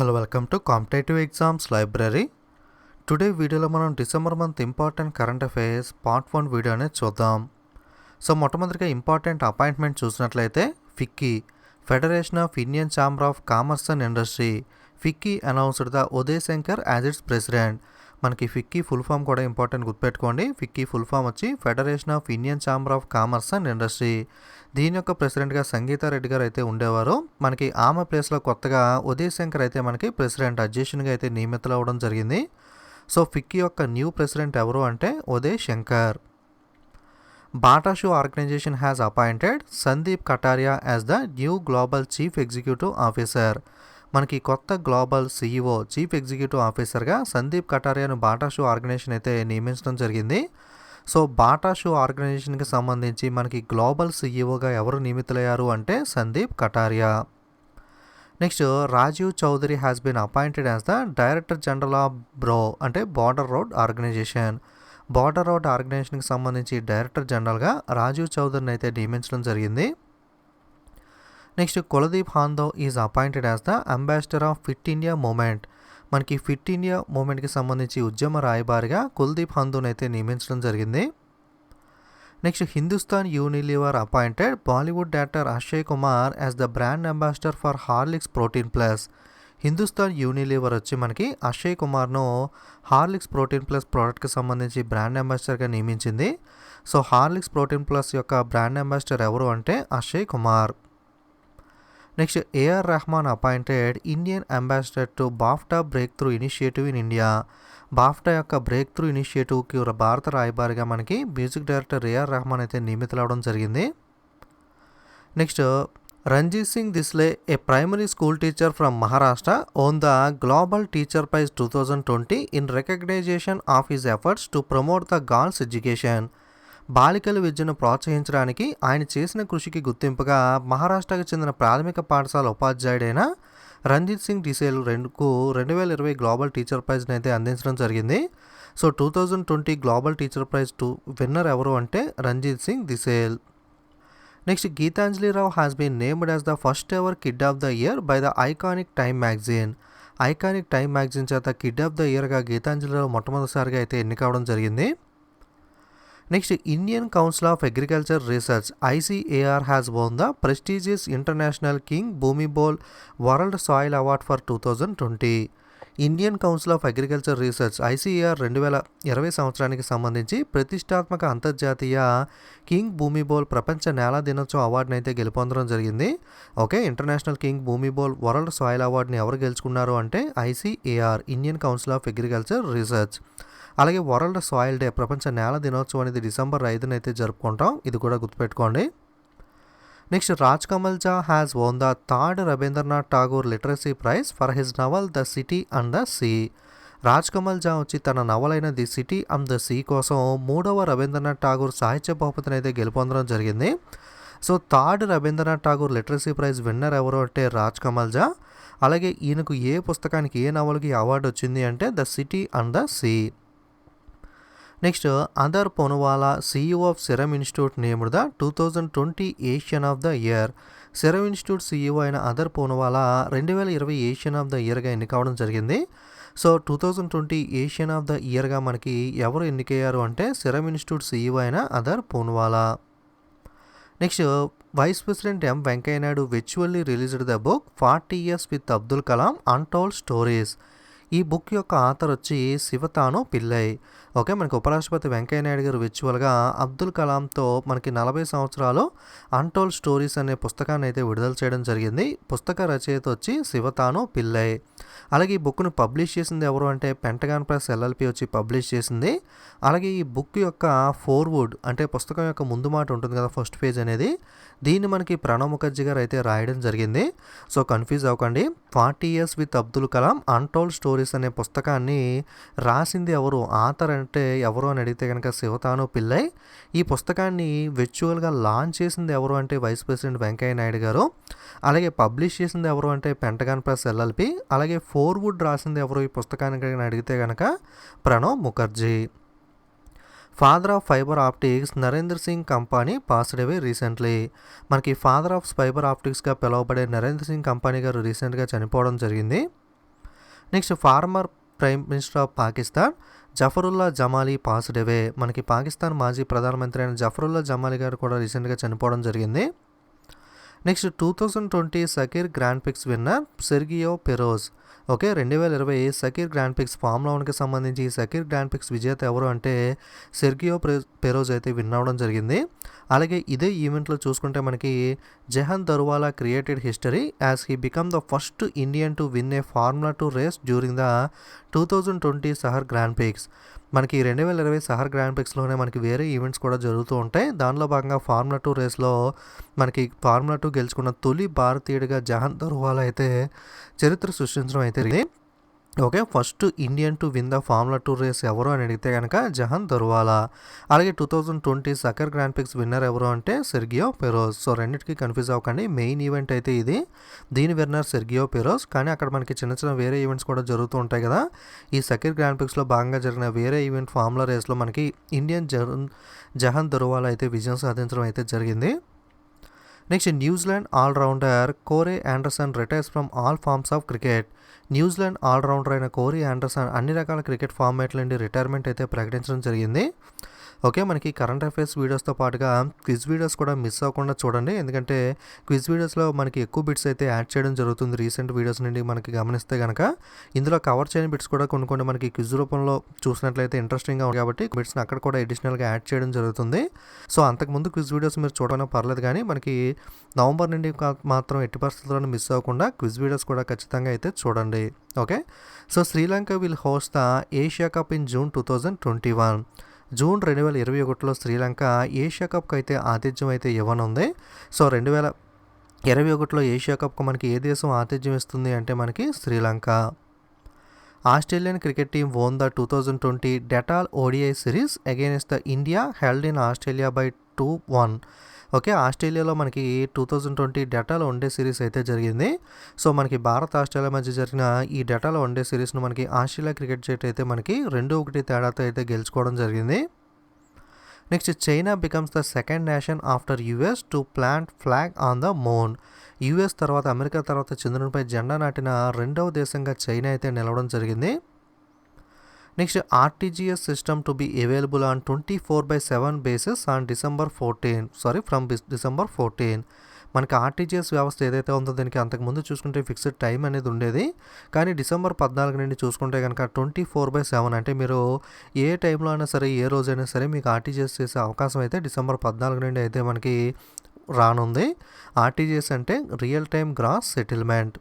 Hello welcome to competitive exams library. Today వీడియోలో మనం December month important current affairs part 1 video అనేది చూద్దాం. So మొట్టమొదటిగా ఇంపార్టెంట్ అపాయింట్మెంట్ చూసినట్లయితే FICCI federation of Indian chamber of commerce and industry FICCI announced the Uday Shankar as it's president. మనకి FICCI full form కూడా important గుర్తుపెట్టుకోండి. FICCI full form వచ్చి federation of Indian chamber of commerce and industry. దీని యొక్క ప్రెసిడెంట్గా సంగీతారెడ్డి గారు అయితే ఉండేవారు. మనకి ఆమె ప్లేస్లో కొత్తగా ఉదయ్ శంకర్ అయితే మనకి ప్రెసిడెంట్ అధ్యక్షునిగా అయితే నియమితులు అవ్వడం జరిగింది. సో ఫిక్కీ యొక్క న్యూ ప్రెసిడెంట్ ఎవరు అంటే Uday Shankar. Bata shoe organisation has appointed Sandeep Kataria as the new global chief executive officer. మనకి కొత్త గ్లోబల్ సీఈఓ చీఫ్ ఎగ్జిక్యూటివ్ ఆఫీసర్గా సందీప్ కటారియాను బాటా షూ ఆర్గనైజేషన్ అయితే నియమించడం జరిగింది. సో బాటా షూ ఆర్గనైజేషన్కి సంబంధించి మనకి గ్లోబల్ సీఈఓగా ఎవరు నియమితులయ్యారు అంటే Sandeep Kataria. Next Rajiv Chaudhary has been appointed as the director general of అంటే border road organization. Border road ఆర్గనైజేషన్కి సంబంధించి డైరెక్టర్ జనరల్గా రాజీవ్ చౌదరిని అయితే నియమించడం జరిగింది. Next Kuldeep Handoo is appointed as the ambassador of fit India movement. మనకి ఫిట్ ఇండియా మూమెంట్కి సంబంధించి ఉద్యమ రాయబారిగా కుల్దీప్ హాందోని అయితే నియమించడం జరిగింది. Next Hindustan Unilever appointed Bollywood actor Akshay Kumar as the brand ambassador for Horlicks protein plus. Hindustan Unilever వచ్చి మనకి అక్షయ్ కుమార్ను హార్లిక్స్ ప్రోటీన్ ప్లస్ ప్రోడక్ట్కి సంబంధించి బ్రాండ్ అంబాసిడర్గా నియమించింది. సో హార్లిక్స్ ప్రోటీన్ ప్లస్ యొక్క బ్రాండ్ అంబాసిడర్ ఎవరు అంటే Akshay Kumar. Next A R Rahman appointed Indian ambassador to BAFTA breakthrough initiative in India. BAFTA యొక్క బ్రేక్ త్రూ ఇనిషియేటివ్కి భారత రాయబారిగా మనకి మ్యూజిక్ డైరెక్టర్ ఏఆర్ రెహమాన్ అయితే నియమితులవడం జరిగింది. Next Ranjit Singh Disale a primary school teacher from Maharashtra won the global teacher prize 2020 in recognition of his efforts to promote the girls education. బాలికల విద్యను ప్రోత్సహించడానికి ఆయన చేసిన కృషికి గుర్తింపుగా మహారాష్ట్రకు చెందిన ప్రాథమిక పాఠశాల ఉపాధ్యాయుడైన రంజిత్ సింగ్ డిసేల్ 2020 గ్లోబల్ టీచర్ ప్రైజ్ని అయితే అందించడం జరిగింది. So 2020 global teacher prize winner ఎవరు అంటే Ranjit Singh Disale. Next Gitanjali Rao has been named as the first ever kid of the year by the iconic Time magazine. Iconic Time magazine చేత కిడ్ ఆఫ్ ద ఇయర్గా గీతాంజలి రావు మొట్టమొదటిసారిగా అయితే ఎన్నికవడం జరిగింది. Next Indian Council of Agriculture Research ICAR has won the prestigious international king Bhumibol world soil award for 2020. Indian Council of Agriculture Research ICAR 2020 సంవత్సరానికి సంబంధించి ప్రతిష్టాత్మక అంతర్జాతీయ కింగ్ భూమిబోల్ ప్రపంచ నేల దినోత్సవం అవార్డుని అయితే గెలుపొందడం జరిగింది. Okay, international king Bhumibol world soil అవార్డుని ఎవరు గెలుచుకున్నారు అంటే ICAR Indian Council of Agriculture Research. అలాగే వరల్డ్ సాయిల్ డే ప్రపంచ నేల దినోత్సవం అనేది డిసెంబర్ 5న అయితే జరుపుకుంటాం, ఇది కూడా గుర్తుపెట్టుకోండి. Next Raj Kamal Jha has won the third Rabindranath Tagore literacy prize for his novel the city and the sea. Raj Kamal Jha వచ్చి తన నవలైన the city and the sea కోసం 3వ రవీంద్రనాథ్ ఠాగూర్ సాహిత్య బహుమతిని అయితే గెలుపొందడం జరిగింది. So third Rabindranath Tagore literacy prize winner ఎవరు అంటే రాజ్ కమల్ జా. అలాగే ఈయనకు ఏ పుస్తకానికి ఏ నవలకి అవార్డు వచ్చింది అంటే the city and the sea. Next Adar Poonawalla CEO of Serum Institute named the 2020 Asian of the year. Serum Institute CEO అయిన Adar Poonawalla 2020 Asian of the ఇయర్గా ఎన్నికవడం జరిగింది. సో 2020 ఏషియన్ ఆఫ్ ద ఇయర్గా మనకి ఎవరు ఎన్నికయ్యారు అంటే సెరమ్ ఇన్స్టిట్యూట్ CEO అయిన Adar Poonawalla. Next vice president Venkaiah Naidu virtually released the book 40 years with Abdul Kalam untold stories. ఈ బుక్ యొక్క ఆథర్ వచ్చి శివతాను పిల్లై. ఓకే, మనకి ఉపరాష్ట్రపతి వెంకయ్య నాయుడు గారు విర్చువల్గా అబ్దుల్ కలాంతో మనకి 40 సంవత్సరాలు అన్టోల్డ్ స్టోరీస్ అనే పుస్తకాన్ని అయితే విడుదల చేయడం జరిగింది. పుస్తక రచయిత వచ్చి శివతాను పిల్లై. అలాగే ఈ బుక్ను పబ్లిష్ చేసింది ఎవరు అంటే పెంటగాన్ ప్రెస్ LLP వచ్చి పబ్లిష్ చేసింది. అలాగే ఈ బుక్ యొక్క ఫోర్వుడ్ అంటే పుస్తకం యొక్క ముందు మాట ఉంటుంది కదా, ఫస్ట్ పేజ్ అనేది, దీన్ని మనకి ప్రణబ్ ముఖర్జీ గారు అయితే రాయడం జరిగింది. సో కన్ఫ్యూజ్ అవ్వకండి. 40 years with Abdul Kalam untold stories అనే పుస్తకాన్ని రాసింది ఎవరు, ఆథర్ అంటే ఎవరు అని అడిగితే కనుక శివతాను పిల్లై. ఈ పుస్తకాన్ని విర్చువల్గా లాంచ్ చేసింది ఎవరు అంటే వైస్ ప్రెసిడెంట్ వెంకయ్య నాయుడు గారు. అలాగే పబ్లిష్ చేసింది ఎవరు అంటే పెంటగాన్ ప్రెస్ LLP. అలాగే ఫోర్వుడ్ రాసింది ఎవరు ఈ పుస్తకానికి అడిగితే కనుక Pranab Mukherjee. Father of fibre optics Narendra Singh Kapany passed away recently. మనకి ఫాదర్ ఆఫ్ ఫైబర్ ఆప్టిక్స్గా పిలువబడే నరేంద్ర సింగ్ కంపానీ గారు రీసెంట్గా చనిపోవడం జరిగింది. Next former prime minister of Pakistan Zafarullah Jamali passed away. మనకి పాకిస్తాన్ మాజీ ప్రధానమంత్రి అయిన జఫరుల్లా జమాలీ గారు కూడా రీసెంట్గా చనిపోవడం జరిగింది. Next 2020 Sakhir Grand Prix winner Sergio Perez. Okay, 2020 Sakhir Grand Prix formula 1కి సంబంధించి సకీర్ గ్రాండ్ ప్రిక్స్ విజేత ఎవరు అంటే సెర్గియో పెరోజ్ అయితే విన్ అవ్వడం జరిగింది. అలాగే ఇదే ఈవెంట్లో చూసుకుంటే మనకి Jehan Daruvala created history as he become the first Indian to win a formula 2 race during the 2020 Sakhir Grand Prix. మనకి 2020 సహర్ గ్రాండ్ ప్రిక్స్లోనే మనకి వేరే ఈవెంట్స్ కూడా జరుగుతూ ఉంటాయి. దానిలో భాగంగా ఫార్ములా 2 రేస్లో మనకి ఫార్ములా 2 గెలుచుకున్న తొలి భారతీయుడిగా జెహన్ దర్వాలా అయితే చరిత్ర సృష్టించడం అయితే జరిగింది. Okay, first Indian to win the formula 2 race ఎవరు అని అడిగితే కనుక జెహన్ దర్వాలా. అలాగే 2020 సకర్ గ్రాండ్ ప్రిక్స్ విన్నర్ ఎవరు అంటే సెర్గియో పెరోజ్. సో రెండింటికి కన్ఫ్యూజ్ అవ్వకండి, మెయిన్ ఈవెంట్ అయితే ఇది, దీని విన్నర్ సెర్గియో పెరోజ్. కానీ అక్కడ మనకి చిన్న చిన్న వేరే ఈవెంట్స్ కూడా జరుగుతూ ఉంటాయి కదా. ఈ సకర్ గ్రాండ్ ప్రిక్స్లో భాగంగా జరిగిన వేరే ఈవెంట్ ఫార్ములా రేస్లో మనకి ఇండియన్ జెహన్ దర్వాలా అయితే విజయం సాధించడం అయితే జరిగింది. Next New Zealand allrounder Corey Anderson retires from all forms of cricket. New Zealand allrounder అయిన కోరీ ఆండర్సన్ అన్ని రకాల క్రికెట్ ఫార్మాట్ల నుండి రిటైర్మెంట్ అయితే ప్రకటించడం జరిగింది. ఓకే, మనకి కరెంట్ అఫైర్స్ వీడియోస్తో పాటుగా క్విజ్ వీడియోస్ కూడా మిస్ అవ్వకుండా చూడండి, ఎందుకంటే క్విజ్ వీడియోస్లో మనకి ఎక్కువ బిట్స్ అయితే యాడ్ చేయడం జరుగుతుంది రీసెంట్ వీడియోస్ నుండి మనకి గమనిస్తే కనుక. ఇందులో కవర్ చేయని బిట్స్ కూడా కొన్ని మనకి క్విజ్ రూపంలో చూసినట్లయితే ఇంట్రెస్టింగ్గా ఉంది కాబట్టి బిట్స్ని అక్కడ కూడా అడిషనల్గా యాడ్ చేయడం జరుగుతుంది. సో అంతకుముందు క్విజ్ వీడియోస్ మీరు చూడడం పర్లేదు, కానీ మనకి నవంబర్ నుండి మాత్రం ఎట్టి పరిస్థితుల్లో మిస్ అవ్వకుండా క్విజ్ వీడియోస్ కూడా ఖచ్చితంగా అయితే చూడండి. Okay, so Sri Lanka will host the Asia Cup in June 2021. June 2021లో శ్రీలంక ఏషియా కప్కి అయితే ఆతిథ్యం అయితే ఇవ్వనుంది. సో 2021లో ఏషియా కప్కు మనకి ఏ దేశం ఆతిథ్యం ఇస్తుంది అంటే మనకి Sri Lanka. Australian cricket team వోన్ the 2020 Dettol ODI series against the India held in Australia by 2-1. Okay, ఆస్ట్రేలియాలో మనకి 2020 డెటాల్ వన్డే సిరీస్ అయితే జరిగింది. సో మనకి భారత్ ఆస్ట్రేలియా మధ్య జరిగిన ఈ డెటాల్ వన్డే సిరీస్ను మనకి ఆస్ట్రేలియా క్రికెట్ జట్టు అయితే మనకి 2-1 తేడాతో అయితే గెలుచుకోవడం జరిగింది. Next China becomes the second nation after US to plant flag on the moon. US తర్వాత అమెరికా తర్వాత చంద్రునిపై జెండా నాటిన రెండవ దేశంగా చైనా అయితే నిలవడం జరిగింది. Next RTGS system to be available on 24/7 basis on from December 14. మనకి ఆర్టీజీఎస్ వ్యవస్థ ఏదైతే ఉందో దీనికి అంతకుముందు చూసుకుంటే ఫిక్స్డ్ టైం అనేది ఉండేది, కానీ డిసెంబర్ 14 నుండి చూసుకుంటే కనుక 24/7 అంటే మీరు ఏ టైంలో అయినా సరే ఏ రోజైనా సరే మీకు ఆర్టీజీఎస్ చేసే అవకాశం అయితే డిసెంబర్ 14 నుండి అయితే మనకి రానుంది. ఆర్టీజీఎస్ అంటే real time gross settlement.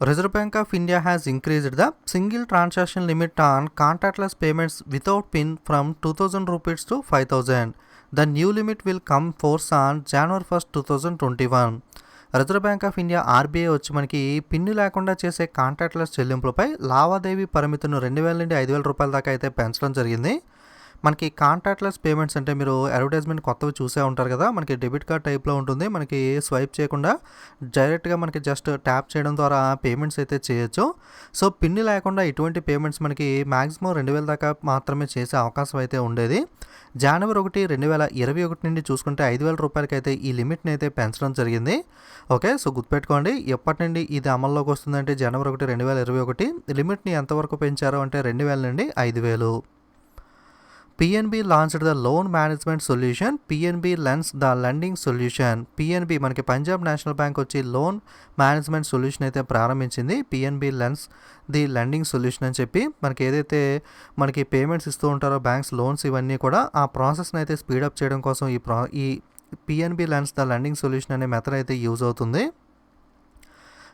Reserve Bank of India has increased the single transaction limit on contactless payments without PIN from 2,000 rupees to 5,000. The new limit will come force on January 1st, 2021. Reserve bank of India RBI వచ్చి మనకి pin లేకుండా చేసే contactless చెల్లింపులపై లావాదేవీ పరిమితిని 2,000 నుండి 5,000 రూపాయల దాకా అయితే పెంచడం జరిగింది. మనకి కాంటాక్ట్లెస్ పేమెంట్స్ అంటే మీరు అడ్వర్టైజ్మెంట్ కొత్తవి చూసే ఉంటారు కదా, మనకి డెబిట్ కార్డ్ టైప్లో ఉంటుంది. మనకి స్వైప్ చేయకుండా డైరెక్ట్గా మనకి జస్ట్ ట్యాప్ చేయడం ద్వారా పేమెంట్స్ అయితే చేయొచ్చు. సో పిన్ లేకుండా ఇటువంటి పేమెంట్స్ మనకి మ్యాక్సిమం 2,000 దాకా మాత్రమే చేసే అవకాశం అయితే ఉండేది. జనవరి 1, 2021 నుండి చూసుకుంటే 5,000 రూపాయలకి అయితే ఈ లిమిట్ని అయితే పెంచడం జరిగింది. ఓకే, సో గుర్తుపెట్టుకోండి, ఎప్పటి నుండి ఇది అమల్లోకి వస్తుందంటే జనవరి 1, 2021. లిమిట్ని ఎంతవరకు పెంచారు అంటే 2,000 నుండి 5,000. PNB launched the loan management solution PNB lens the lending solution. PNB మనకి పంజాబ్ నేషనల్ బ్యాంక్ వచ్చి లోన్ మేనేజ్మెంట్ సొల్యూషన్ అయితే ప్రారంభించింది. PNB lens the lending solution అని చెప్పి మనకి ఏదైతే మనకి పేమెంట్స్ ఇస్తూ ఉంటారో బ్యాంక్స్ లోన్స్ ఇవన్నీ కూడా ఆ ప్రాసెస్ని అయితే స్పీడప్ చేయడం కోసం ఈ PNB lens the lending solution అనే మెథడ్ అయితే యూజ్ అవుతుంది.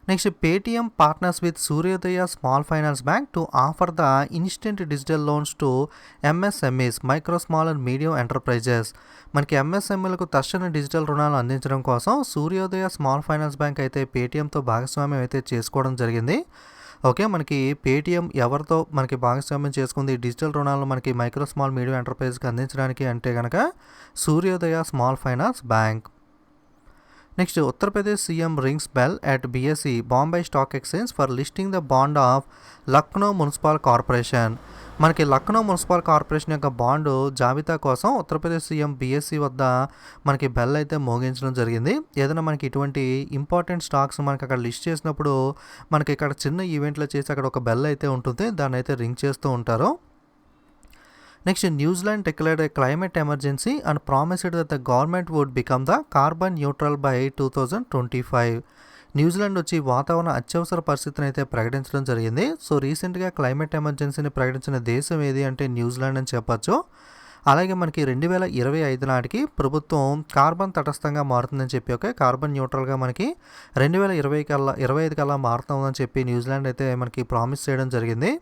నెక్స్ట్ పేటిఎం పార్ట్నర్స్ విత్ సూర్యోదయ small finance bank to offer the instant digital loans to MSMEs micro small and medium enterprises. మనకి ఎంఎస్ఎంఈలకు తక్షణ డిజిటల్ రుణాలు అందించడం కోసం సూర్యోదయ స్మాల్ ఫైనాన్స్ బ్యాంక్ అయితే పేటిఎంతో భాగస్వామ్యం అయితే చేసుకోవడం జరిగింది. ఓకే, మనకి పేటిఎం ఎవరితో మనకి భాగస్వామ్యం చేసుకుంది డిజిటల్ రుణాలను మనకి మైక్రో స్మాల్ మీడియం ఎంటర్ప్రైజ్కి అందించడానికి అంటే కనుక సూర్యోదయ small finance bank. Next Uttar Pradesh CM rings bell at BSE Bombay stock exchange for listing the bond of Lucknow municipal corporation. మనకి లక్నో మున్సిపల్ కార్పొరేషన్ యొక్క బాండు జాబితా కోసం ఉత్తరప్రదేశ్ సీఎం బీఎస్సీ వద్ద మనకి బెల్ అయితే మోగించడం జరిగింది. ఏదైనా మనకి ఇటువంటి ఇంపార్టెంట్ స్టాక్స్ మనకి అక్కడ లిస్ట్ చేసినప్పుడు మనకి ఇక్కడ చిన్న ఈవెంట్లో చేసి అక్కడ ఒక బెల్ అయితే ఉంటుంది, దాన్ని అయితే రింగ్ చేస్తూ ఉంటారు. Next, New Zealand declared a climate emergency and promised that the government would become the carbon neutral by 2025. New Zealand వచ్చి వాతావరణ అత్యవసర పరిస్థితిని అయితే ప్రకటించడం జరిగింది. సో రీసెంట్గా క్లైమేట్ ఎమర్జెన్సీని ప్రకటించిన దేశం ఏది అంటే న్యూజిలాండ్ అని చెప్పచ్చు. అలాగే మనకి 2025 నాటికి ప్రభుత్వం కార్బన్ తటస్థంగా మారుతుందని చెప్పి కార్బన్ న్యూట్రల్గా మనకి 2025 కల్లా మారుతుందని చెప్పి న్యూజిలాండ్ అయితే మనకి ప్రామిస్ చేయడం జరిగింది.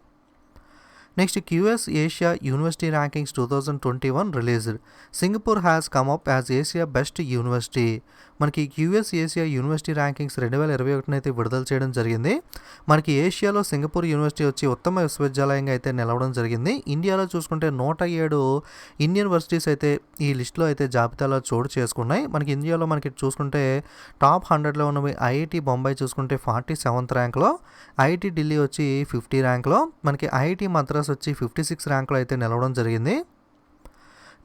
Next, QS Asia university rankings 2021 released. Singapore has come up as Asia best university. మనకి క్యూఎస్ ఏషియా యూనివర్సిటీ ర్యాంకింగ్స్ 2021 అయితే విడుదల చేయడం జరిగింది. మనకి ఏషియాలో సింగపూర్ యూనివర్సిటీ వచ్చి ఉత్తమ విశ్వవిద్యాలయంగా అయితే నిలవడం జరిగింది. ఇండియాలో చూసుకుంటే 107 ఇండియన్ యూనివర్సిటీస్ అయితే ఈ లిస్టులో అయితే జాబితాలో చోటు చేసుకున్నాయి. మనకి ఇండియాలో మనకి చూసుకుంటే టాప్ 100లో ఉన్నవి ఐఐటి బొంబాయి చూసుకుంటే 47th ర్యాంక్లో, ఐఐటి ఢిల్లీ వచ్చి 50 ర్యాంక్లో, మనకి ఐఐటి మద్రాస్ వచ్చి 56 ర్యాంక్లో అయితే నిలవడం జరిగింది.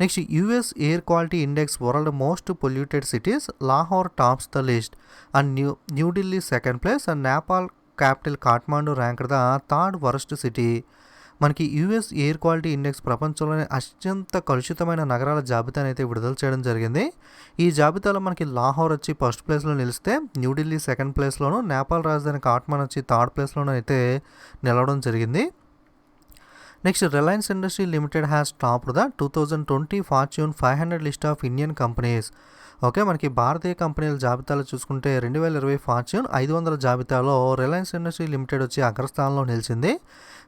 Next, US air quality index world most polluted cities, Lahore tops the list and New Delhi second place and Nepal capital Kathmandu ranked the third worst city. మనకి యూఎస్ ఎయిర్ క్వాలిటీ ఇండెక్స్ ప్రపంచంలోనే అత్యంత కలుషితమైన నగరాల జాబితాను అయితే విడుదల చేయడం జరిగింది. ఈ జాబితాలో మనకి లాహోర్ వచ్చి ఫస్ట్ ప్లేస్లో నిలిస్తే, న్యూఢిల్లీ సెకండ్ ప్లేస్లోను, నేపాల్ రాజధాని కాఠ్మాండు వచ్చి థర్డ్ ప్లేస్లోనూ అయితే నిలవడం జరిగింది. Next, Reliance industry limited has topped the 2020 fortune 500 list of Indian companies. Okay, మనకి భారతీయ కంపెనీల జాబితాలో చూసుకుంటే 2020 ఫార్చ్యూన్ 500 జాబితాలో రిలయన్స్ ఇండస్ట్రీ లిమిటెడ్ వచ్చి అగ్రస్థానంలో నిలిచింది.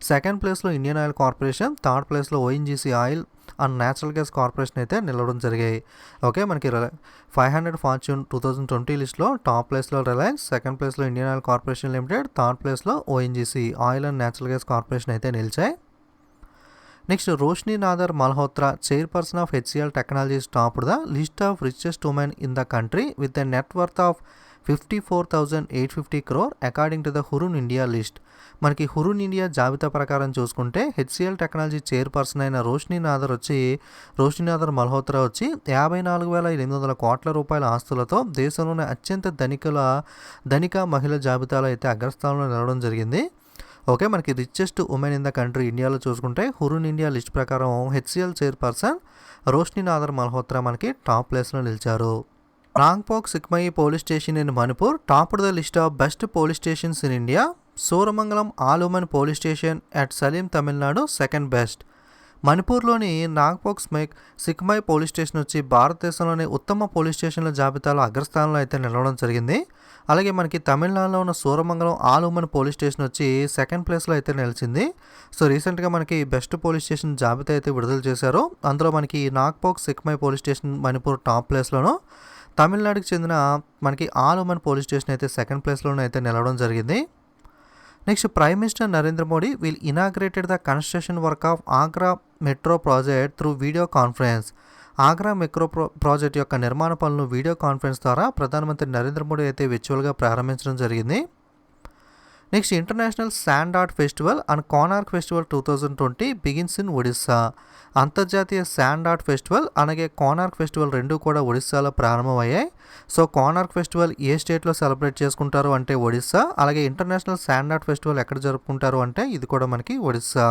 సెకండ్ ప్లేస్లో ఇండియన్ ఆయిల్ కార్పొరేషన్, థర్డ్ ప్లేస్లో ONGC Oil and Natural Gas Corporation అయితే నిలవడం జరిగాయి. ఓకే, మనకి 500 ఫార్చ్యూన్ 2020 లిస్ట్లో టాప్ ప్లేస్లో రిలయన్స్, సెకండ్ ప్లేస్లో Indian Oil Corporation Limited, third ప్లేస్లో ONGC Oil and Natural Gas Corporation అయితే నిలిచాయి. Next, Roshni Nadar Malhotra chairperson of HCL Technologies topped the list of richest women in the country with a net worth of 54,850 crore according to the Hurun India list. మనకి Hurun India జాబితా ప్రకారం చూసుకుంటే HCl technology chairperson అయిన రోష్ని నాదర్ మల్హోత్రా వచ్చి 54,800 కోట్ల రూపాయల ఆస్తులతో దేశంలోని అత్యంత ధనిక మహిళ జాబితాలో అయితే అగ్రస్థానంలో నిలవడం జరిగింది. ఓకే, మనకి richest women in the country ఇండియాలో చూసుకుంటే హురున్ ఇండియా లిస్ట్ ప్రకారం హెచ్సిఎల్ చైర్పర్సన్ రోష్ని నాదర్ మల్హోత్రా మనకి టాప్ ప్లేస్లో నిలిచారు. Rangpok Sikmai police station in Manipur topped the list of best police stations in India. Suramangalam all women police station at Salem Tamil Nadu second best. మణిపూర్లోని Nongpok Sekmai police station వచ్చి భారతదేశంలోని ఉత్తమ పోలీస్ స్టేషన్ల జాబితాలో అగ్రస్థానంలో అయితే నిలవడం జరిగింది. అలాగే మనకి తమిళనాడులో ఉన్న సూరమంగళం ఆల్ ఉమెన్ పోలీస్ స్టేషన్ వచ్చి సెకండ్ ప్లేస్లో అయితే నిలిచింది. సో రీసెంట్గా మనకి బెస్ట్ పోలీస్ స్టేషన్ జాబితా అయితే విడుదల చేశారు. అందులో మనకి నాగ్పోక్ Sekmai police station Manipur top ప్లేస్లోను, తమిళనాడుకి చెందిన మనకి ఆల్ ఉమెన్ పోలీస్ స్టేషన్ అయితే సెకండ్ ప్లేస్లోనూ అయితే నిలవడం జరిగింది. Next, prime minister Narendra Modi will inaugurated the construction work of Agra metro project through video conference. Agra metro project యొక్క నిర్మాణ పనులను వీడియో కాన్ఫరెన్స్ ద్వారా ప్రధానమంత్రి నరేంద్ర మోడీ అయితే వర్చువల్గా ప్రారంభించడం జరిగింది. Next, international sand art festival and Konark festival 2020 begins in Odisha. అంతర్జాతీయ శాండ్ ఆర్ట్ ఫెస్టివల్ అలాగే కోనార్క్ ఫెస్టివల్ రెండు కూడా ఒడిస్సాలో ప్రారంభమయ్యాయి. సో కోనార్క్ ఫెస్టివల్ ఏ స్టేట్లో సెలబ్రేట్ చేసుకుంటారు అంటే ఒడిస్సా. అలాగే ఇంటర్నేషనల్ శాండ్ ఆర్ట్ ఫెస్టివల్ ఎక్కడ జరుపుకుంటారు అంటే ఇది కూడా మనకి Odisha.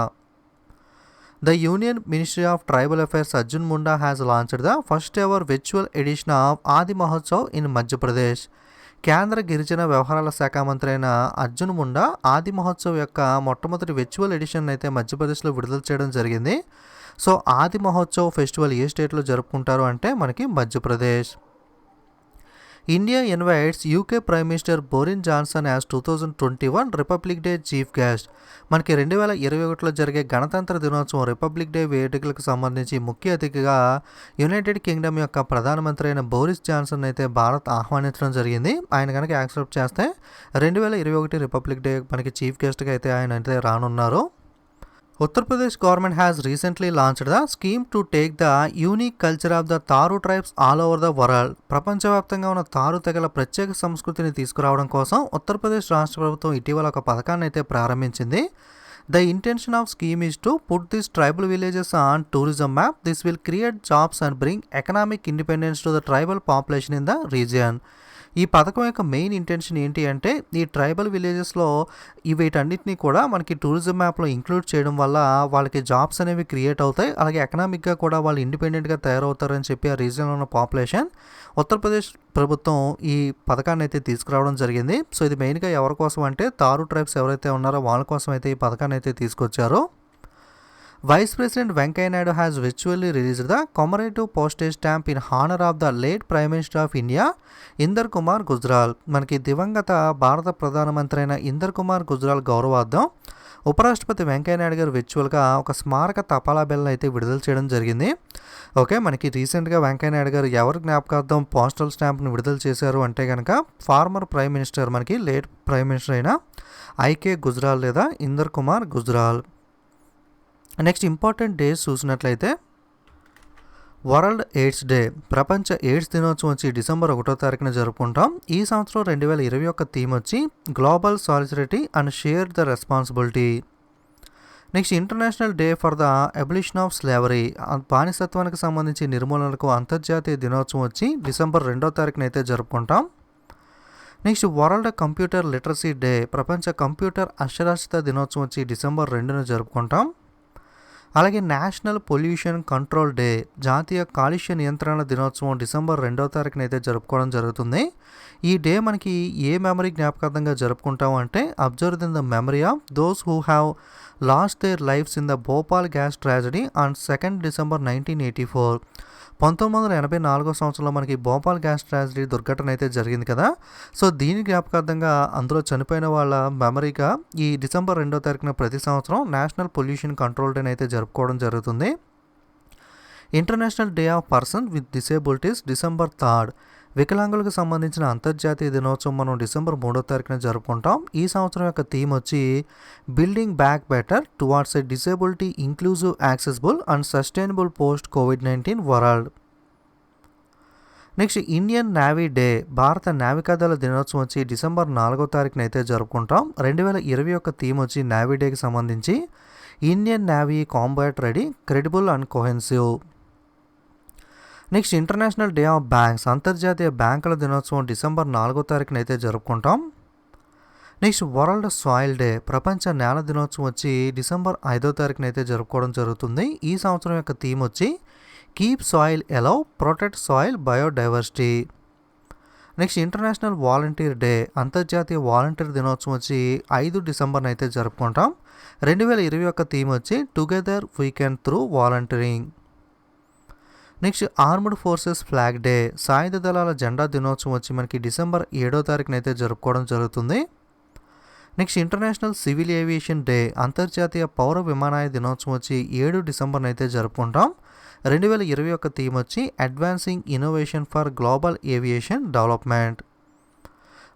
The union ministry of tribal affairs Arjun Munda has launched the first ever virtual edition of Aadi Mahotsav in Madhya Pradesh. కేంద్ర గిరిజన వ్యవహారాల శాఖ మంత్రి అయిన అర్జున్ ముండా ఆది మహోత్సవ్ యొక్క మొట్టమొదటి వర్చువల్ ఎడిషన్ అయితే మధ్యప్రదేశ్లో విడుదల చేయడం జరిగింది. సో ఆది మహోత్సవ్ ఫెస్టివల్ ఏ స్టేట్లో జరుపుకుంటారు అంటే మనకి Madhya Pradesh. India invites UK prime minister Boris Johnson as 2021 republic day chief guest. మనకి 2021లో జరిగే గణతంత్ర దినోత్సవం రిపబ్లిక్ డే వేడుకలకు సంబంధించి ముఖ్య అతిథిగా యునైటెడ్ కింగ్డమ్ యొక్క ప్రధానమంత్రి అయిన బోరిస్ జాన్సన్ అయితే భారత్ ఆహ్వానించడం జరిగింది. ఆయన కనుక యాక్సెప్ట్ చేస్తే 2021 రిపబ్లిక్ డే మనకి చీఫ్ గెస్ట్గా అయితే ఆయన అయితే రానున్నారు. Uttar Pradesh government has recently launched the scheme to take the unique culture of the Tharu tribes all over the world. ప్రపంచవ్యాప్తంగా ఉన్న తారు తెగల ప్రత్యేక సంస్కృతిని తీసుకురావడం కోసం ఉత్తరప్రదేశ్ రాష్ట్ర ప్రభుత్వం ఇటీవల ఒక పథకాన్ని అయితే ప్రారంభించింది. The intention of scheme is to put these tribal villages on tourism map. This will create jobs and bring economic independence to the tribal population in the region. ఈ పథకం యొక్క మెయిన్ ఇంటెన్షన్ ఏంటి అంటే ఈ ట్రైబల్ విలేజెస్లో వీటన్నిటిని కూడా మనకి టూరిజం మ్యాప్లో ఇంక్లూడ్ చేయడం వల్ల వాళ్ళకి జాబ్స్ అనేవి క్రియేట్ అవుతాయి, అలాగే ఎకనామిక్గా కూడా వాళ్ళు ఇండిపెండెంట్గా తయారవుతారని చెప్పి ఆ రీజియన్లో ఉన్న పాపులేషన్ ఉత్తరప్రదేశ్ ప్రభుత్వం ఈ పథకాన్ని అయితే తీసుకురావడం జరిగింది. సో ఇది మెయిన్గా ఎవరి కోసం అంటే తారు ట్రైబ్స్ ఎవరైతే ఉన్నారో వాళ్ళ కోసం అయితే ఈ పథకాన్ని అయితే తీసుకొచ్చారో. Vice President Venkaiah Naidu has virtually released the commemorative postage stamp in honor of the late Prime Minister of India, Inder Kumar Gujral. మనకి దివంగత భారత ప్రధానమంత్రి అయిన ఇందర్ కుమార్ గుజ్రాల్ గౌరవార్థం ఉపరాష్ట్రపతి వెంకయ్య నాయుడు గారు విర్చువల్గా ఒక స్మారక తపాలా బిల్లను అయితే విడుదల చేయడం జరిగింది. ఓకే, మనకి రీసెంట్గా వెంకయ్య నాయుడు గారు ఎవరి జ్ఞాపకార్థం పోస్టల్ స్టాంప్ను విడుదల చేశారు అంటే కనుక ఫార్మర్ ప్రైమ్ మినిస్టర్, మనకి లేట్ ప్రైమ్ మినిస్టర్ అయిన ఐకే గుజ్రాల్ లేదా Inder Kumar Gujral. Next important days చూసినట్లయితే వరల్డ్ ఎయిడ్స్ డే, ప్రపంచ ఎయిడ్స్ దినోత్సవం వచ్చి డిసెంబర్ 1వ తారీఖున జరుపుకుంటాం. ఈ సంవత్సరం 2021 థీమ్ వచ్చి global solidarity and share the responsibility. Next international day for the abolition of slavery, బానిసత్వానికి సంబంధించి నిర్మూలనకు అంతర్జాతీయ దినోత్సవం వచ్చి డిసెంబర్ 2వ తారీఖున అయితే జరుపుకుంటాం. Next world computer literacy day, ప్రపంచ కంప్యూటర్ అక్షరాస్యత దినోత్సవం వచ్చి డిసెంబర్ 2న జరుపుకుంటాం. అలాగే నేషనల్ పొల్యూషన్ కంట్రోల్ డే, జాతీయ కాలుష్య నియంత్రణ దినోత్సవం డిసెంబర్ 2వ తారీఖున అయితే జరుపుకోవడం జరుగుతుంది. ఈ డే మనకి ఏ మెమరీ జ్ఞాపకార్థంగా జరుపుకుంటాం అంటే observe in the memory of those who have lost there lifes in the Bhopal gas tragedy on 2 December 1984. 1984 సంవత్సరంలో మనకి భోపాల్ గ్యాస్ ట్రాజడీ దుర్ఘటన అయితే జరిగింది కదా. సో దీని జ్ఞాపకార్థంగా అందులో చనిపోయిన వాళ్ళ మెమరీగా ఈ డిసెంబర్ 2వ తారీఖున ప్రతి సంవత్సరం నేషనల్ పొల్యూషన్ కంట్రోల్ డే అయితే జరుపుకోవడం జరుగుతుంది. International day of person with disabilities December 3. వికలాంగులకు సంబంధించిన అంతర్జాతీయ దినోత్సవం మనం డిసెంబర్ 3వ తారీఖున జరుపుకుంటాం. ఈ సంవత్సరం యొక్క థీమ్ వచ్చి building back better towards a disability inclusive accessible and sustainable post COVID-19 world. Next Indian navy day, భారత నావికాదళ దినోత్సవం వచ్చి డిసెంబర్ 4వ తారీఖున అయితే జరుపుకుంటాం. 2021 థీమ్ వచ్చి నేవీ డేకి సంబంధించి Indian Navy combat ready, credible and cohesive. Next international day of banks, అంతర్జాతీయ బ్యాంకుల దినోత్సవం డిసెంబర్ 4వ తారీఖున అయితే జరుపుకుంటాం. నెక్స్ట్ వరల్డ్ సాయిల్ డే, ప్రపంచ నేల దినోత్సవం వచ్చి డిసెంబర్ 5వ తారీఖున అయితే జరుపుకోవడం జరుగుతుంది. ఈ సంవత్సరం యొక్క థీమ్ వచ్చి keep soil allow, protect soil biodiversity. Next international volunteer day, అంతర్జాతీయ వాలంటీర్ దినోత్సవం వచ్చి 5 డిసెంబర్న అయితే జరుపుకుంటాం. 2021 థీమ్ వచ్చి together we can through volunteering. Next armed forces flag day, సాయుధ దళాల జెండా దినోత్సవం వచ్చి మనకి డిసెంబర్ 7వ తారీఖున అయితే జరుపుకోవడం జరుగుతుంది. Next international civil aviation day, అంతర్జాతీయ పౌర విమానాయ దినోత్సవం వచ్చి 7 డిసెంబర్న అయితే జరుపుకుంటాం. 2021 థీమ్ వచ్చి advancing innovation for global aviation development.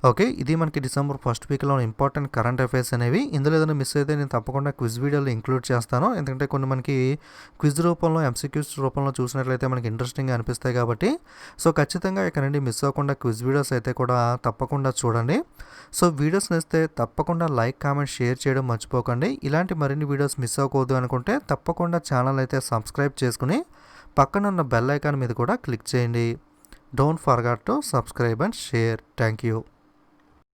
Okay, ఇది మనకి డిసెంబర్ 1st వీక్లో ఇంపార్టెంట్ కరెంట్ అఫైర్స్ అనేవి. ఇందులో ఏదైనా మిస్ అయితే నేను తప్పకుండా క్విజ్ వీడియోలో ఇంక్లూడ్ చేస్తాను, ఎందుకంటే కొన్ని మనకి క్విజ్ రూపంలో ఎంసీక్యూస్ రూపంలో చూసినట్లయితే మనకి ఇంట్రెస్టింగ్గా అనిపిస్తాయి కాబట్టి. సో ఖచ్చితంగా ఇక్కడ నుండి మిస్ అవ్వకుండా క్విజ్ వీడియోస్ అయితే కూడా తప్పకుండా చూడండి. సో వీడియోస్ నచ్చితే తప్పకుండా లైక్, కామెంట్, షేర్ చేయడం మర్చిపోకండి. ఇలాంటి మరిన్ని వీడియోస్ మిస్ అవ్వకూడదు అనుకుంటే తప్పకుండా ఛానల్ అయితే సబ్స్క్రైబ్ చేసుకుని పక్కన ఉన్న బెల్ ఐకాన్ మీద కూడా క్లిక్ చేయండి. Don't forget to subscribe and share. Thank you.